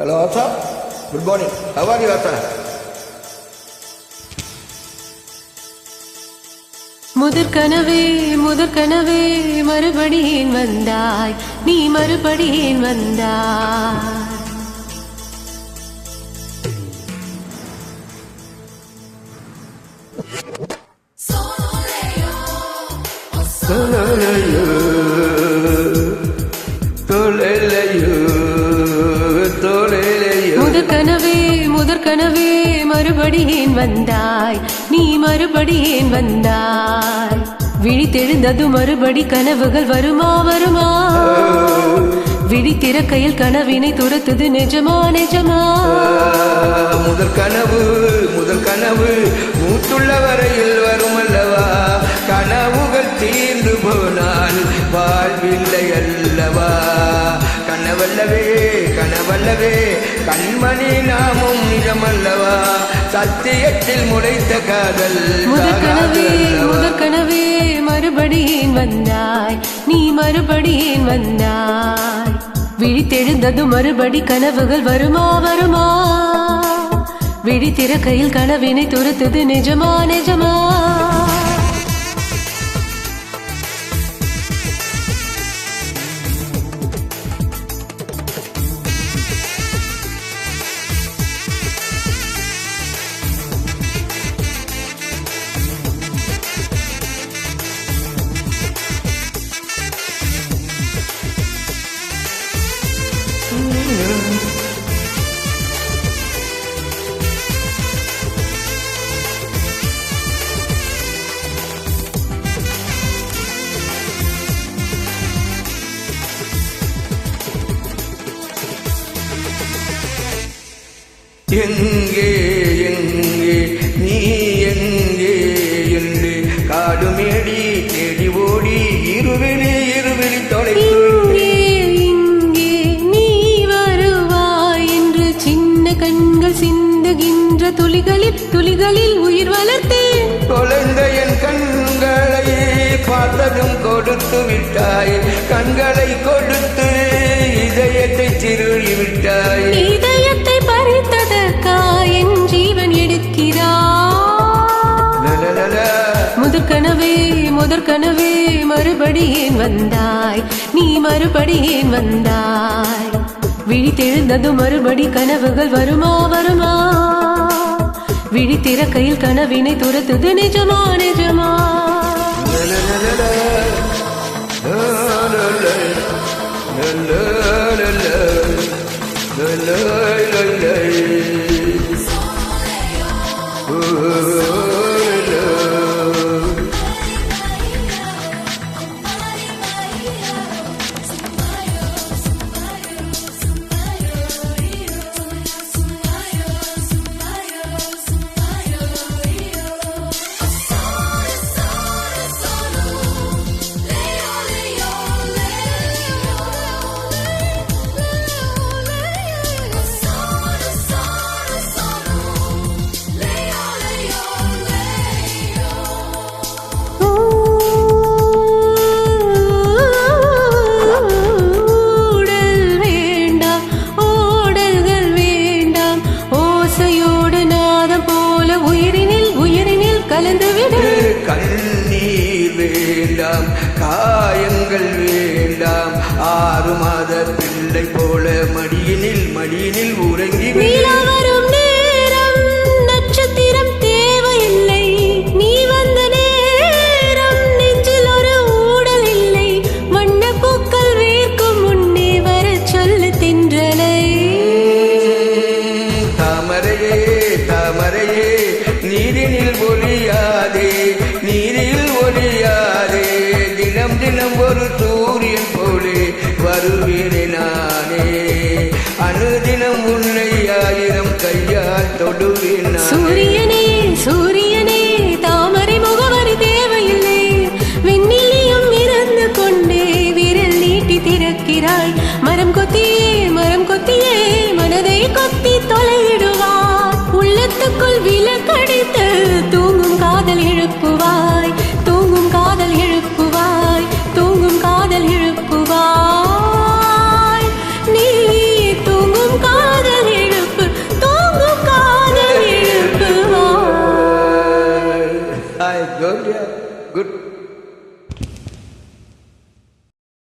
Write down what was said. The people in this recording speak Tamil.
Hello, Asa. Good morning. How are you, Asa? முதற்கனவே மறுபடியும் வந்தாய், நீ மறுபடியும் வந்தாய். முதற்கனவே மறுபடியும் வந்தாய், நீ மறுபடியும் வந்தாய். விழித்தெழுந்தது மறுபடி கனவுகள் வருமா வருமா, விழித்திறக்கையில் கனவினை துரத்துது நிஜமா நிஜமா. முதல் கனவு மூத்துள்ள வரையில் வரும் அல்லவா, கனவுகள் தீர்ந்து போனால் வாழ்வில்லை அல்லவா. கனவல்லவே கண்மணி நாமும் நிஜமல்லவா, சத்தியத்தில் முளைத்த காதல். முதற்கனவே மறுபடியும் வந்தாய், நீ மறுபடியும் வந்தாய். விழித்தெழுந்தது மறுபடி கனவுகள் வருமா வருமா, விழித்திறக்கையில் கனவினை துரத்துது நிஜமா நிஜமா. எங்கே நீ எங்கே என்று காடுமேடி தேடி ஓடி இருவிழி தொலைத்து. இங்கே நீ வருவாய் என்று சின்ன கண்கள் சிந்துகின்ற துளிகளில் உயிர் வளர்த்தேன். தொலைந்த என் கண்களை பார்த்ததும் கொடுத்து விட்டாய், கண்களை கொடுத்து இதயத்தை திருடி விட்டாய். இதயத்தை பறித்ததற்காய் என் ஜீவன் எடுக்கிறாய். முதற்கனவே மறுபடியும் வந்தாய், நீ மறுபடியும் வந்தாய். விழித்தெழுந்தது மறுபடி கனவுகள் வருமா வருமா, விழித்திறக்கையில் கனவினை துரத்துது நிஜமா நிஜமா. கண்ணீர் வேண்டாம், காயங்கள் வேண்டாம், 6 மாத பிள்ளை போல மடியினில் உறங்கி வரும் நேரம் நட்சத்திரம் தேவையில்லை, நீ வந்த நேரம் நெஞ்சில் ஒரு ஊடல் இல்லை. வண்ண பூக்கள் வேர்க்கும் முன்னே வர சொல்லு தென்றலை. தாமரையே நீரினில் ஒளியாதே, தினம் ஒரு சூரியன் போலே வருவேனே நானே. அனுதினம் உன்னை 1000 கையால் தொடுவேன். சூரியனே தாமரை முகவரி தேவையில்லை, விண்ணிலையும் இருந்து கொண்டே விரல் நீட்டி திறக்கிறாய். மரம் கொத்தியே மனதை கொத்தி தொலைவிடுவாய். உள்ளத்துக்குள் விலக்கடித்து தூங்கும் காதல் எழுப்புவாய், தூங்கும் காதல் எழுப்புவாய், தூங்கும் காதல் எழுப்புவாய். நீ தூங்கும் காதல் குட்